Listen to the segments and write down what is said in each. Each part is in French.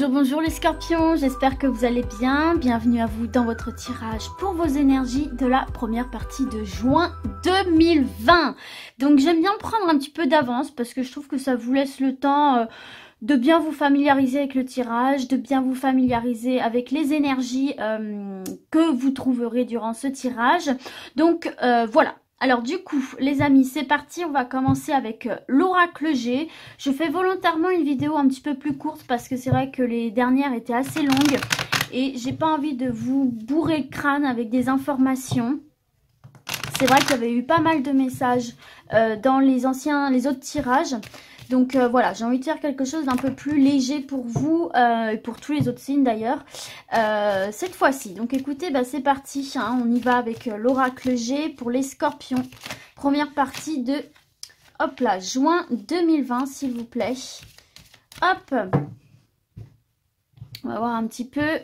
Bonjour, bonjour les scorpions, j'espère que vous allez bien. Bienvenue à vous dans votre tirage pour vos énergies de la première partie de juin 2020. Donc j'aime bien prendre un petit peu d'avance parce que je trouve que ça vous laisse le temps de bien vous familiariser avec le tirage, de bien vous familiariser avec les énergies que vous trouverez durant ce tirage. Donc voilà. Alors du coup, les amis, c'est parti, on va commencer avec l'oracle G. Je fais volontairement une vidéo un petit peu plus courte parce que c'est vrai que les dernières étaient assez longues et j'ai pas envie de vous bourrer le crâne avec des informations. C'est vrai qu'il y avait eu pas mal de messages dans les autres tirages. Donc voilà, j'ai envie de faire quelque chose d'un peu plus léger pour vous et pour tous les autres signes d'ailleurs cette fois-ci. Donc écoutez, bah, c'est parti, hein, on y va avec l'oracle G pour les scorpions. Première partie de, hop là, juin 2020 s'il vous plaît. Hop, on va voir un petit peu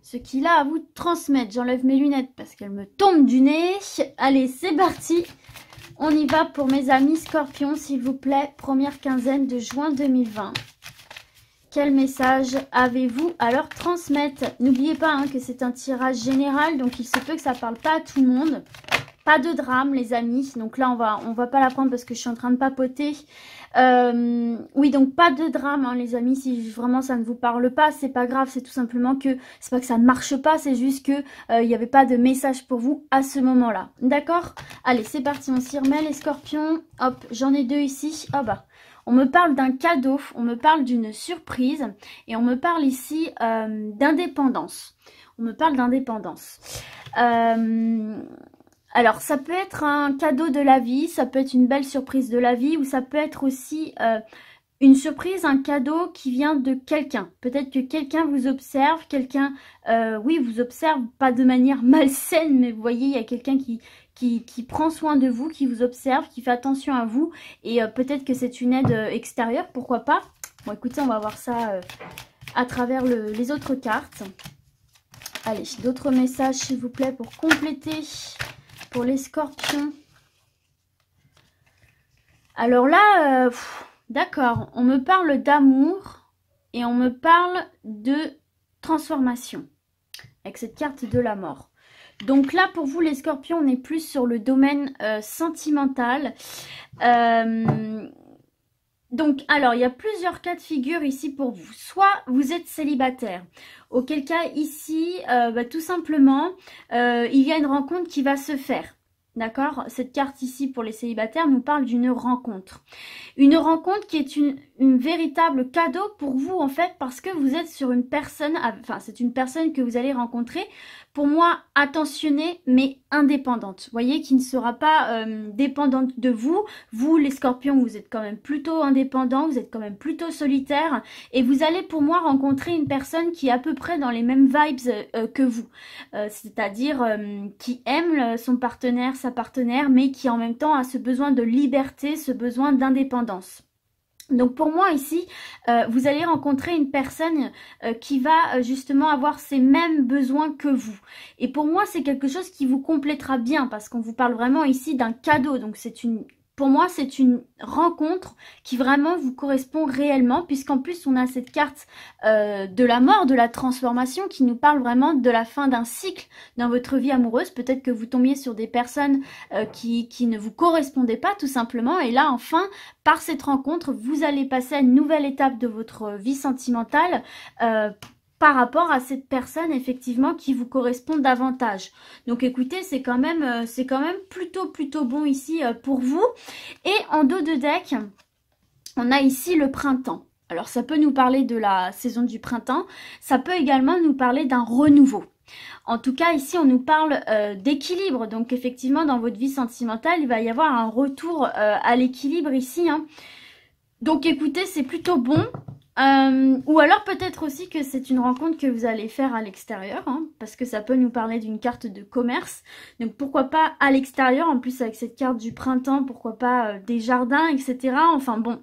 ce qu'il a à vous transmettre. J'enlève mes lunettes parce qu'elles me tombent du nez. Allez, c'est parti. On y va pour mes amis scorpions, s'il vous plaît. Première quinzaine de juin 2020. Quel message avez-vous à leur transmettre? N'oubliez pas hein, que c'est un tirage général, donc il se peut que ça ne parle pas à tout le monde. Pas de drame, les amis. Donc là, on va pas la prendre parce que je suis en train de papoter. Oui, donc pas de drame, hein, les amis. Si vraiment ça ne vous parle pas, c'est pas grave. C'est tout simplement que c'est pas que ça ne marche pas, c'est juste que il n'y avait pas de message pour vous à ce moment-là. D'accord? Allez, c'est parti. On s'y remet, les scorpions. Hop, j'en ai deux ici. Oh bah. On me parle d'un cadeau, on me parle d'une surprise et on me parle ici d'indépendance. On me parle d'indépendance. Alors, ça peut être un cadeau de la vie, ça peut être une belle surprise de la vie ou ça peut être aussi une surprise, un cadeau qui vient de quelqu'un. Peut-être que quelqu'un vous observe, quelqu'un, oui, vous observe pas de manière malsaine, mais vous voyez, il y a quelqu'un qui prend soin de vous, qui vous observe, qui fait attention à vous et peut-être que c'est une aide extérieure, pourquoi pas. Bon, écoutez, on va voir ça à travers les autres cartes. Allez, d'autres messages, s'il vous plaît, pour compléter... Pour les scorpions. Alors là, d'accord, on me parle d'amour et on me parle de transformation avec cette carte de la mort. Donc là, pour vous les scorpions, on est plus sur le domaine sentimental. Donc, alors, il y a plusieurs cas de figure ici pour vous. Soit vous êtes célibataire, auquel cas ici, tout simplement, il y a une rencontre qui va se faire. D'accord? Cette carte ici pour les célibataires nous parle d'une rencontre. Une rencontre qui est une véritable cadeau pour vous en fait parce que vous êtes sur une personne, enfin c'est une personne que vous allez rencontrer, pour moi attentionnée mais indépendante. Vous voyez, qui ne sera pas dépendante de vous. Vous les scorpions, vous êtes quand même plutôt indépendants, vous êtes quand même plutôt solitaire et vous allez pour moi rencontrer une personne qui est à peu près dans les mêmes vibes que vous. C'est-à-dire qui aime son partenaire, sa partenaire, mais qui en même temps a ce besoin de liberté, ce besoin d'indépendance. Donc pour moi ici, vous allez rencontrer une personne qui va justement avoir ces mêmes besoins que vous. Et pour moi, c'est quelque chose qui vous complétera bien parce qu'on vous parle vraiment ici d'un cadeau. Donc pour moi, c'est une rencontre qui vraiment vous correspond réellement puisqu'en plus, on a cette carte de la mort, de la transformation qui nous parle vraiment de la fin d'un cycle dans votre vie amoureuse. Peut-être que vous tombiez sur des personnes qui ne vous correspondaient pas tout simplement. Et là, enfin, par cette rencontre, vous allez passer à une nouvelle étape de votre vie sentimentale par rapport à cette personne effectivement qui vous correspond davantage. Donc écoutez, c'est quand même plutôt bon ici pour vous. Et en dos de deck, on a ici le printemps. Alors ça peut nous parler de la saison du printemps, ça peut également nous parler d'un renouveau. En tout cas, ici, on nous parle d'équilibre. Donc, effectivement, dans votre vie sentimentale, il va y avoir un retour à l'équilibre ici. Hein. Donc, écoutez, c'est plutôt bon. Ou alors, peut-être aussi que c'est une rencontre que vous allez faire à l'extérieur. Hein, parce que ça peut nous parler d'une carte de commerce. Donc, pourquoi pas à l'extérieur. En plus, avec cette carte du printemps, pourquoi pas des jardins, etc. Enfin, bon.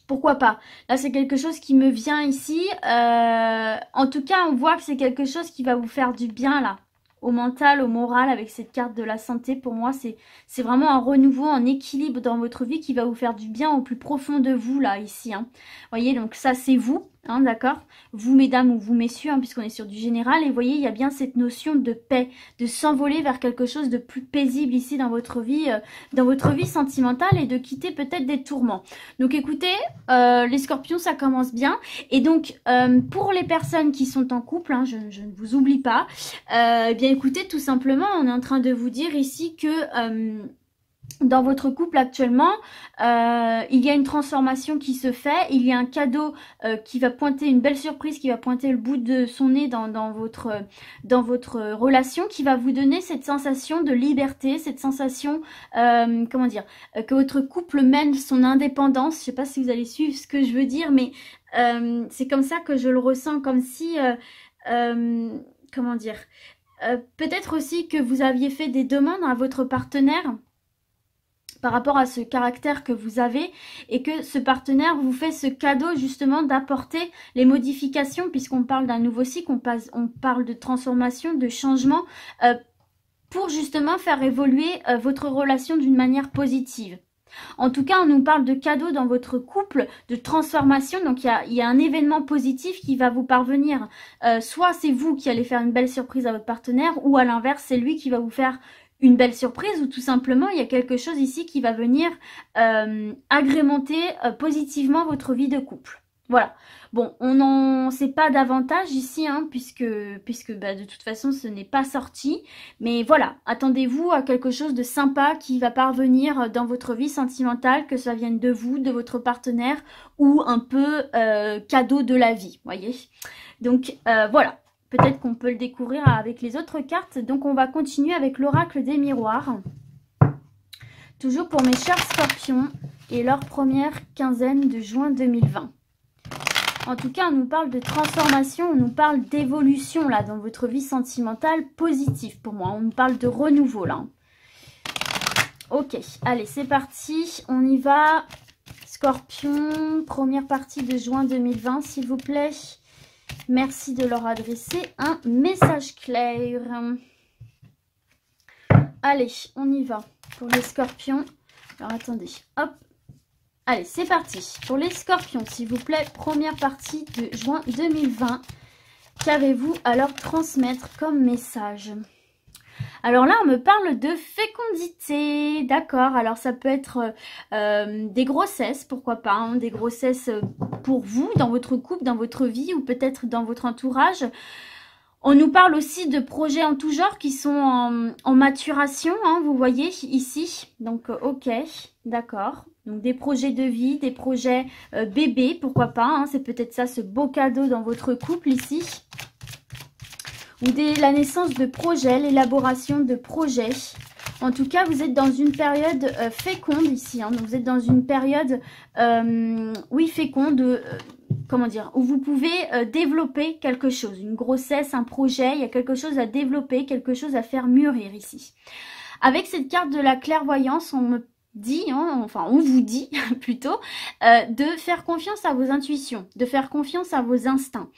Pourquoi pas? Là, c'est quelque chose qui me vient ici. En tout cas, on voit que c'est quelque chose qui va vous faire du bien, là. Au mental, au moral, avec cette carte de la santé. Pour moi, c'est vraiment un renouveau, un équilibre dans votre vie qui va vous faire du bien au plus profond de vous, là, ici. Hein. Vous voyez, donc ça, c'est vous. Hein, d'accord? Vous, mesdames, ou vous, messieurs, hein, puisqu'on est sur du général. Et vous voyez, il y a bien cette notion de paix, de s'envoler vers quelque chose de plus paisible ici dans votre vie sentimentale et de quitter peut-être des tourments. Donc, écoutez, les scorpions, ça commence bien. Et donc, pour les personnes qui sont en couple, hein, je ne vous oublie pas, eh bien, écoutez, tout simplement, on est en train de vous dire ici que... dans votre couple actuellement, il y a une transformation qui se fait, il y a un cadeau qui va pointer, une belle surprise qui va pointer le bout de son nez dans votre relation, qui va vous donner cette sensation de liberté, cette sensation, comment dire, que votre couple mène son indépendance. Je ne sais pas si vous allez suivre ce que je veux dire, mais c'est comme ça que je le ressens, comme si, comment dire, peut-être aussi que vous aviez fait des demandes à votre partenaire par rapport à ce caractère que vous avez et que ce partenaire vous fait ce cadeau justement d'apporter les modifications, puisqu'on parle d'un nouveau cycle, on parle de transformation, de changement pour justement faire évoluer votre relation d'une manière positive. En tout cas, on nous parle de cadeaux dans votre couple, de transformation. Donc, il y a un événement positif qui va vous parvenir. Soit c'est vous qui allez faire une belle surprise à votre partenaire, ou à l'inverse, c'est lui qui va vous faire une belle surprise, ou tout simplement, il y a quelque chose ici qui va venir agrémenter positivement votre vie de couple. Voilà. Bon, on n'en sait pas davantage ici, hein, puisque bah, de toute façon, ce n'est pas sorti. Mais voilà, attendez-vous à quelque chose de sympa qui va parvenir dans votre vie sentimentale, que ça vienne de vous, de votre partenaire, ou un peu cadeau de la vie, voyez. Donc, voilà. Peut-être qu'on peut le découvrir avec les autres cartes. Donc, on va continuer avec l'oracle des miroirs. Toujours pour mes chers scorpions et leur première quinzaine de juin 2020. En tout cas, on nous parle de transformation, on nous parle d'évolution là dans votre vie sentimentale positive pour moi. On nous parle de renouveau là. Ok, allez, c'est parti. On y va. Scorpion, première partie de juin 2020, s'il vous plaît. Merci de leur adresser un message clair. Allez, on y va pour les scorpions. Alors, attendez, hop. Allez, c'est parti. Pour les scorpions, s'il vous plaît, première partie de juin 2020. Qu'avez-vous à leur transmettre comme message? Alors là, on me parle de fécondité, d'accord. Alors ça peut être des grossesses, pourquoi pas, hein, des grossesses pour vous, dans votre couple, dans votre vie ou peut-être dans votre entourage. On nous parle aussi de projets en tout genre qui sont en maturation, hein, vous voyez ici. Donc ok, d'accord. Donc des projets de vie, des projets bébés, pourquoi pas, hein, c'est peut-être ça ce beau cadeau dans votre couple ici. Ou la naissance de projets, l'élaboration de projets. En tout cas, vous êtes dans une période féconde ici. Hein. Donc, vous êtes dans une période, oui, féconde, comment dire, où vous pouvez développer quelque chose. Une grossesse, un projet, il y a quelque chose à développer, quelque chose à faire mûrir ici. Avec cette carte de la clairvoyance, on me dit, hein, enfin on vous dit plutôt, de faire confiance à vos intuitions, de faire confiance à vos instincts.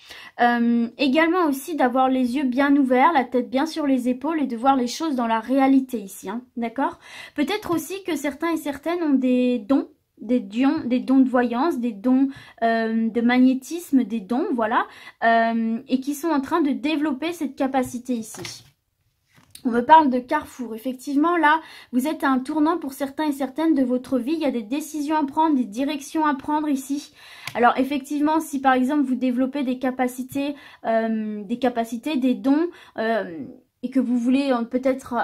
Également aussi d'avoir les yeux bien ouverts, la tête bien sur les épaules et de voir les choses dans la réalité ici, hein, d'accord? Peut-être aussi que certains et certaines ont des dons, des dons de voyance, des dons de magnétisme, des dons, voilà, et qui sont en train de développer cette capacité ici. On me parle de carrefour. Effectivement, là, vous êtes à un tournant pour certains et certaines de votre vie. Il y a des décisions à prendre, des directions à prendre ici. Alors, effectivement, si par exemple, vous développez des capacités, des dons, et que vous voulez peut-être...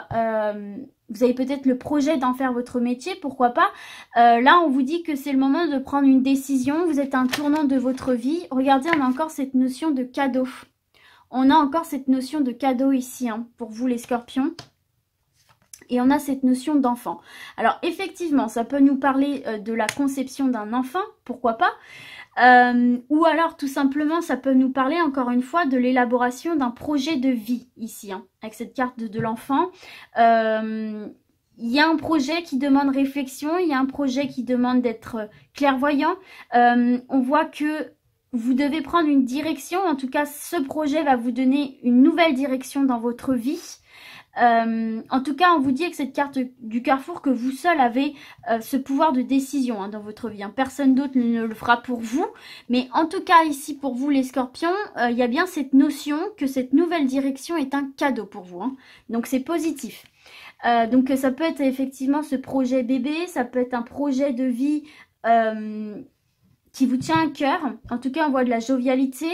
vous avez peut-être le projet d'en faire votre métier, pourquoi pas. Là, on vous dit que c'est le moment de prendre une décision. Vous êtes à un tournant de votre vie. Regardez, on a encore cette notion de cadeau. On a encore cette notion de cadeau ici, hein, pour vous les scorpions. Et on a cette notion d'enfant. Alors, effectivement, ça peut nous parler de la conception d'un enfant, pourquoi pas. Ou alors, tout simplement, ça peut nous parler, encore une fois, de l'élaboration d'un projet de vie, ici, hein, avec cette carte de l'enfant. Il y a un projet qui demande réflexion, il y a un projet qui demande d'être clairvoyant. On voit que... vous devez prendre une direction, en tout cas ce projet va vous donner une nouvelle direction dans votre vie. En tout cas, on vous dit avec cette carte du carrefour que vous seul avez ce pouvoir de décision dans votre vie. Personne d'autre ne le fera pour vous. Mais en tout cas, ici, pour vous les scorpions, il y a bien cette notion que cette nouvelle direction est un cadeau pour vous. Donc c'est positif. Donc ça peut être effectivement ce projet bébé, ça peut être un projet de vie qui vous tient à cœur. En tout cas, on voit de la jovialité.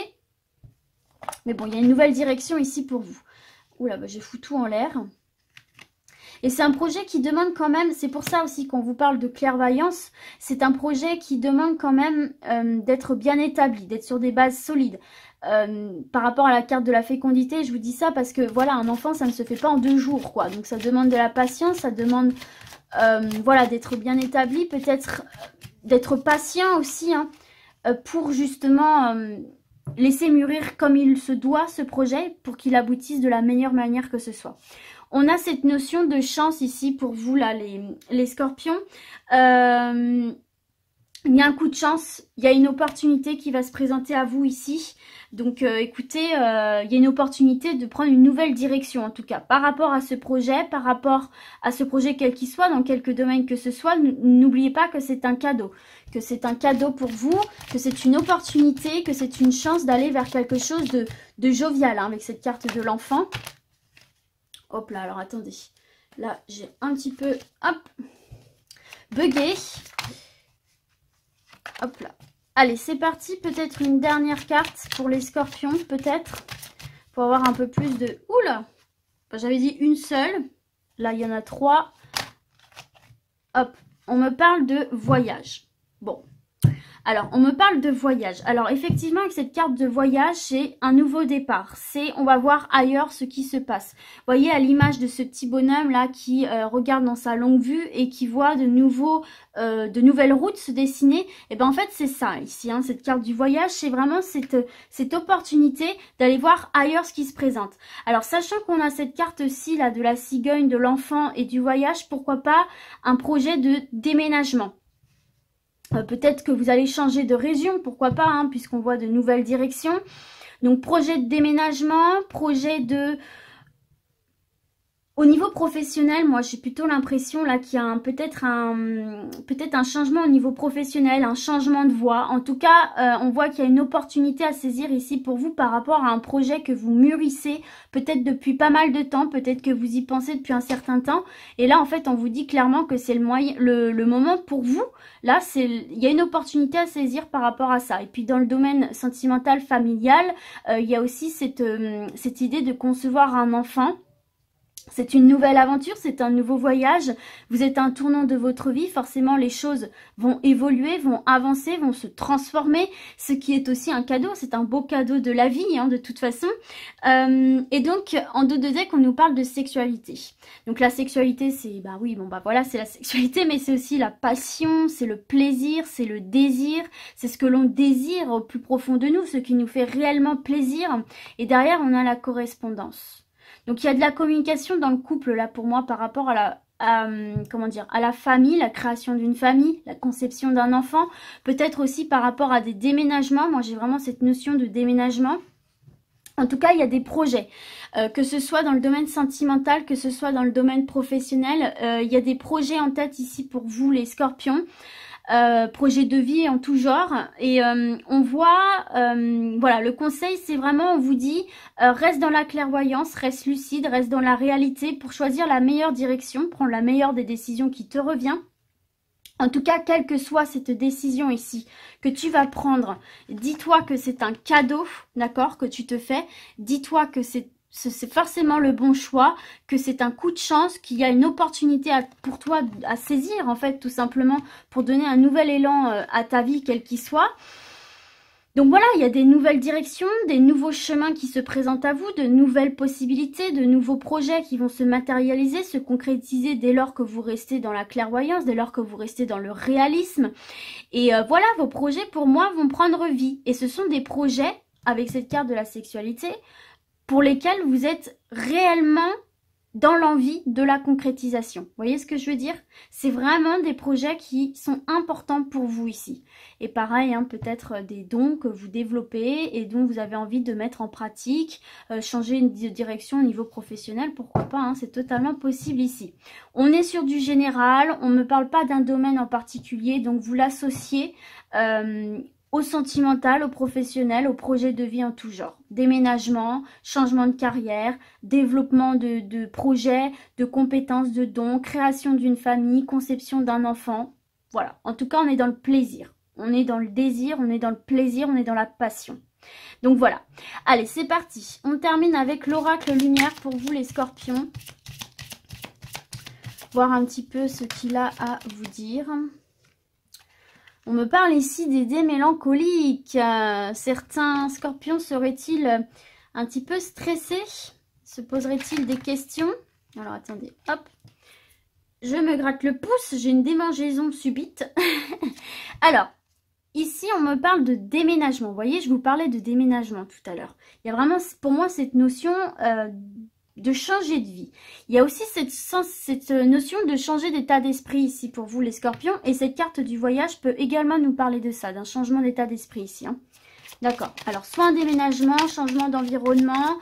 Mais bon, il y a une nouvelle direction ici pour vous. Oula, bah, j'ai foutu tout en l'air. Et c'est un projet qui demande quand même, c'est pour ça aussi qu'on vous parle de clairvoyance, c'est un projet qui demande quand même d'être bien établi, d'être sur des bases solides. Par rapport à la carte de la fécondité, je vous dis ça parce que voilà, un enfant, ça ne se fait pas en 2 jours, quoi. Donc ça demande de la patience, ça demande voilà, d'être bien établi, peut-être d'être patient aussi, pour justement laisser mûrir comme il se doit ce projet pour qu'il aboutisse de la meilleure manière que ce soit. On a cette notion de chance ici pour vous, là, les scorpions. Il y a un coup de chance, il y a une opportunité qui va se présenter à vous ici. Donc écoutez, il y a une opportunité de prendre une nouvelle direction en tout cas. Par rapport à ce projet, par rapport à ce projet quel qu'il soit, dans quelque domaine que ce soit, n'oubliez pas que c'est un cadeau. Que c'est un cadeau pour vous, que c'est une opportunité, que c'est une chance d'aller vers quelque chose de jovial avec cette carte de l'enfant. Hop là, alors attendez. Là, j'ai un petit peu, hop, bugué. Hop là. Allez, c'est parti. Peut-être une dernière carte pour les scorpions, peut-être. Pour avoir un peu plus de... Oula, j'avais dit une seule. Là, il y en a 3. Hop, on me parle de voyage. Bon. Alors, on me parle de voyage. Alors, effectivement, avec cette carte de voyage, c'est un nouveau départ. C'est, on va voir ailleurs ce qui se passe. Vous voyez, à l'image de ce petit bonhomme-là qui regarde dans sa longue vue et qui voit de nouvelles routes se dessiner. Et ben en fait, c'est ça ici, cette carte du voyage. C'est vraiment cette opportunité d'aller voir ailleurs ce qui se présente. Alors, sachant qu'on a cette carte-ci, là, de la cigogne, de l'enfant et du voyage, pourquoi pas un projet de déménagement. Peut-être que vous allez changer de région, pourquoi pas, puisqu'on voit de nouvelles directions. Donc, projet de déménagement, projet de... Au niveau professionnel, moi, j'ai plutôt l'impression là qu'il y a peut-être un changement au niveau professionnel, un changement de voie. En tout cas, on voit qu'il y a une opportunité à saisir ici pour vous par rapport à un projet que vous mûrissez peut-être depuis pas mal de temps, peut-être que vous y pensez depuis un certain temps. Et là, en fait, on vous dit clairement que c'est le moment pour vous. Là, il y a une opportunité à saisir par rapport à ça. Et puis, dans le domaine sentimental, familial, il y a aussi cette idée de concevoir un enfant. C'est une nouvelle aventure, c'est un nouveau voyage. Vous êtes à un tournant de votre vie. Forcément, les choses vont évoluer, vont avancer, vont se transformer. Ce qui est aussi un cadeau. C'est un beau cadeau de la vie, de toute façon. Et donc, en dos de deck, on nous parle de sexualité. Donc, la sexualité, c'est, voilà, c'est la sexualité, mais c'est aussi la passion, c'est le plaisir, c'est le désir. C'est ce que l'on désire au plus profond de nous, ce qui nous fait réellement plaisir. Et derrière, on a la correspondance. Donc, il y a de la communication dans le couple, là, pour moi, par rapport à la famille, la création d'une famille, la conception d'un enfant. Peut-être aussi par rapport à des déménagements. Moi, j'ai vraiment cette notion de déménagement. En tout cas, il y a des projets, que ce soit dans le domaine sentimental, que ce soit dans le domaine professionnel. Il y a des projets en tête ici pour vous, les scorpions. Projet de vie en tout genre, et on voit, voilà, le conseil c'est vraiment, on vous dit, reste dans la clairvoyance, reste lucide, reste dans la réalité pour choisir la meilleure direction, prendre la meilleure des décisions qui te revient. En tout cas, quelle que soit cette décision ici que tu vas prendre, dis-toi que c'est un cadeau, d'accord, que tu te fais, dis-toi que c'est forcément le bon choix, que c'est un coup de chance, qu'il y a une opportunité pour toi à saisir, en fait, tout simplement, pour donner un nouvel élan à ta vie, quel qu'il soit. Donc voilà, il y a des nouvelles directions, des nouveaux chemins qui se présentent à vous, de nouvelles possibilités, de nouveaux projets qui vont se matérialiser, se concrétiser dès lors que vous restez dans la clairvoyance, dès lors que vous restez dans le réalisme. Et voilà, vos projets, pour moi, vont prendre vie. Et ce sont des projets, avec cette carte de la sexualité, pour lesquels vous êtes réellement dans l'envie de la concrétisation. Vous voyez ce que je veux dire? C'est vraiment des projets qui sont importants pour vous ici. Et pareil, hein, peut-être des dons que vous développez et dont vous avez envie de mettre en pratique, changer de direction au niveau professionnel, pourquoi pas, hein, c'est totalement possible ici. On est sur du général, on ne me parle pas d'un domaine en particulier, donc vous l'associez au sentimental, au professionnel, au projet de vie en tout genre. Déménagement, changement de carrière, développement de projets, de compétences, de dons, création d'une famille, conception d'un enfant. Voilà, en tout cas, on est dans le plaisir. On est dans le désir, on est dans le plaisir, on est dans la passion. Donc voilà. Allez, c'est parti. On termine avec l'oracle lumière pour vous les scorpions. Voir un petit peu ce qu'il a à vous dire. On me parle ici d'idées mélancoliques. Certains scorpions seraient-ils un petit peu stressés? Se poseraient-ils des questions? Alors attendez, hop. Je me gratte le pouce, j'ai une démangeaison subite. Alors, ici on me parle de déménagement. Vous voyez, je vous parlais de déménagement tout à l'heure. Il y a vraiment pour moi cette notion de changer de vie. Il y a aussi cette notion de changer d'état d'esprit ici pour vous les scorpions. Et cette carte du voyage peut également nous parler de ça, d'un changement d'état d'esprit ici. Hein. D'accord. Alors, soit un déménagement, changement d'environnement,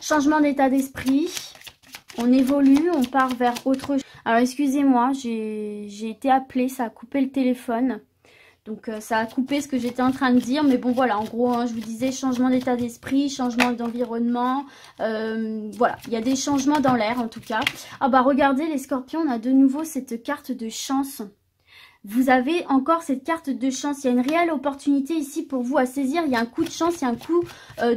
changement d'état d'esprit. On évolue, on part vers autre chose. Alors, excusez-moi, j'ai été appelée, ça a coupé le téléphone. Donc ça a coupé ce que j'étais en train de dire. Mais bon voilà, en gros, hein, je vous disais changement d'état d'esprit, changement d'environnement. Voilà, il y a des changements dans l'air en tout cas. Ah bah regardez les scorpions, on a de nouveau cette carte de chance. Vous avez encore cette carte de chance. Il y a une réelle opportunité ici pour vous à saisir. Il y a un coup de chance, il y a un coup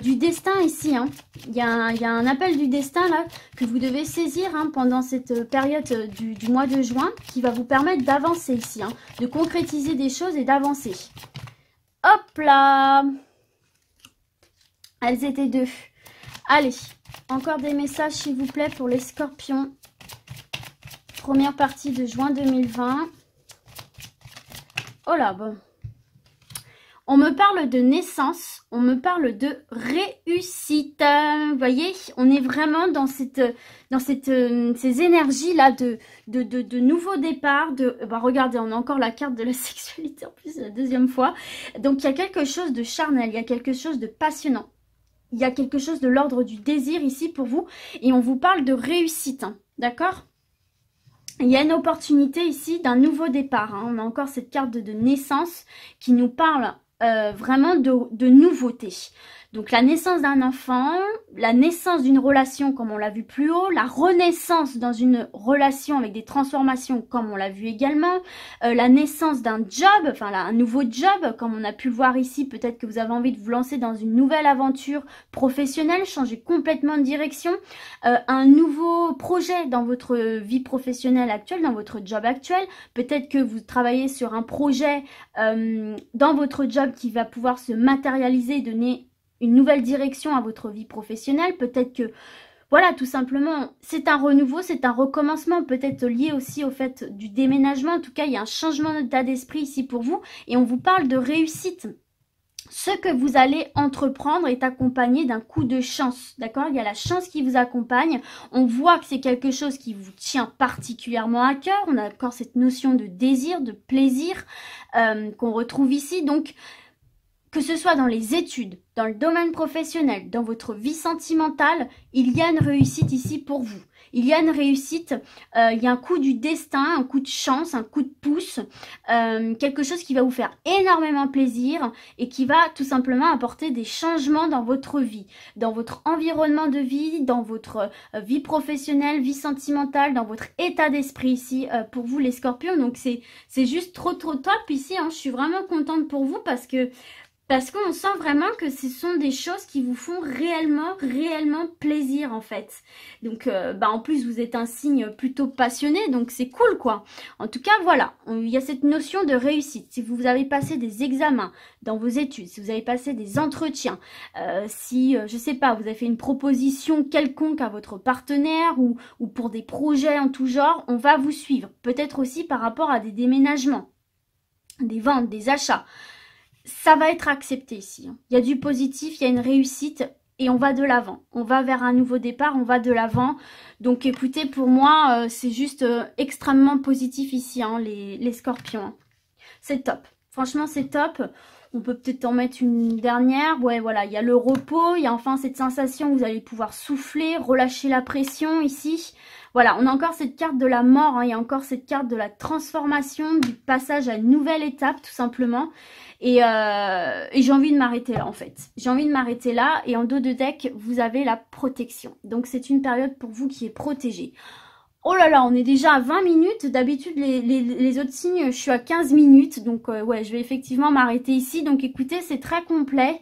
du destin ici. Hein. Il y a un appel du destin là que vous devez saisir hein, pendant cette période du mois de juin qui va vous permettre d'avancer ici. Hein, de concrétiser des choses et d'avancer. Hop là! Elles étaient deux. Allez, encore des messages s'il vous plaît pour les scorpions. Première partie de juin 2020. Oh là, bon. On me parle de naissance, on me parle de réussite. Vous voyez, on est vraiment dans ces énergies-là de nouveau départ. Bah regardez, on a encore la carte de la sexualité en plus, la deuxième fois. Donc, il y a quelque chose de charnel, il y a quelque chose de passionnant. Il y a quelque chose de l'ordre du désir ici pour vous. Et on vous parle de réussite, hein, d'accord ? Il y a une opportunité ici d'un nouveau départ. Hein. On a encore cette carte de naissance qui nous parle vraiment de nouveauté. Donc la naissance d'un enfant, la naissance d'une relation comme on l'a vu plus haut, la renaissance dans une relation avec des transformations comme on l'a vu également, la naissance d'un job, enfin là, un nouveau job comme on a pu le voir ici, peut-être que vous avez envie de vous lancer dans une nouvelle aventure professionnelle, changer complètement de direction, un nouveau projet dans votre vie professionnelle actuelle, dans votre job actuel, peut-être que vous travaillez sur un projet dans votre job qui va pouvoir se matérialiser, donner une nouvelle direction à votre vie professionnelle. Peut-être que, voilà, tout simplement, c'est un renouveau, c'est un recommencement, peut-être lié aussi au fait du déménagement. En tout cas, il y a un changement d'état d'esprit ici pour vous et on vous parle de réussite. Ce que vous allez entreprendre est accompagné d'un coup de chance, d'accord? Il y a la chance qui vous accompagne. On voit que c'est quelque chose qui vous tient particulièrement à cœur. On a encore cette notion de désir, de plaisir qu'on retrouve ici. Donc, que ce soit dans les études, dans le domaine professionnel, dans votre vie sentimentale, il y a une réussite ici pour vous. Il y a une réussite, il y a un coup du destin, un coup de chance, un coup de pouce, quelque chose qui va vous faire énormément plaisir et qui va tout simplement apporter des changements dans votre vie, dans votre environnement de vie, dans votre vie professionnelle, vie sentimentale, dans votre état d'esprit ici pour vous les scorpions. Donc c'est juste trop top ici, hein. Je suis vraiment contente pour vous parce qu'on sent vraiment que ce sont des choses qui vous font réellement plaisir en fait. Donc en plus vous êtes un signe plutôt passionné, donc c'est cool quoi. En tout cas voilà, il y a cette notion de réussite. Si vous avez passé des examens dans vos études, si vous avez passé des entretiens, si je sais pas, vous avez fait une proposition quelconque à votre partenaire ou pour des projets en tout genre, on va vous suivre. Peut-être aussi par rapport à des déménagements, des ventes, des achats. Ça va être accepté ici. Il y a du positif, il y a une réussite et on va de l'avant. On va vers un nouveau départ, on va de l'avant. Donc écoutez, pour moi, c'est juste extrêmement positif ici, hein, les scorpions. Hein. C'est top. Franchement, c'est top. On peut peut-être en mettre une dernière. Ouais, voilà, il y a le repos, il y a enfin cette sensation où vous allez pouvoir souffler, relâcher la pression ici. Voilà, on a encore cette carte de la mort, hein, il y a encore cette carte de la transformation, du passage à une nouvelle étape, tout simplement. Et j'ai envie de m'arrêter là, en fait. J'ai envie de m'arrêter là. Et en dos de deck, vous avez la protection. Donc, c'est une période pour vous qui est protégée. Oh là là, on est déjà à 20 minutes. D'habitude, les autres signes, je suis à 15 minutes. Donc, ouais, je vais effectivement m'arrêter ici. Donc, écoutez, c'est très complet.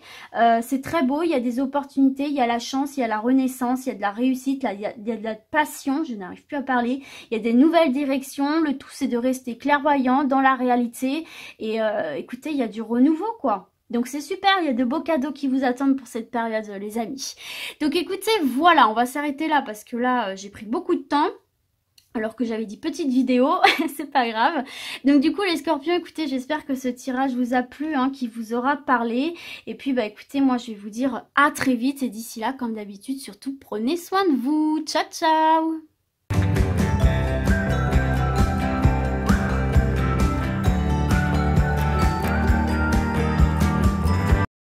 C'est très beau. Il y a des opportunités. Il y a la chance, il y a la renaissance, il y a de la réussite. Là, il y a de la passion. Je n'arrive plus à parler. Il y a des nouvelles directions. Le tout, c'est de rester clairvoyant dans la réalité. Et écoutez, il y a du renouveau, quoi. Donc c'est super, il y a de beaux cadeaux qui vous attendent pour cette période, les amis. Donc écoutez, voilà, on va s'arrêter là parce que là, j'ai pris beaucoup de temps. Alors que j'avais dit petite vidéo, c'est pas grave. Donc du coup les scorpions, écoutez, j'espère que ce tirage vous a plu, hein, qu'il vous aura parlé. Et puis bah écoutez, moi je vais vous dire à très vite. Et d'ici là, comme d'habitude, surtout prenez soin de vous. Ciao ciao.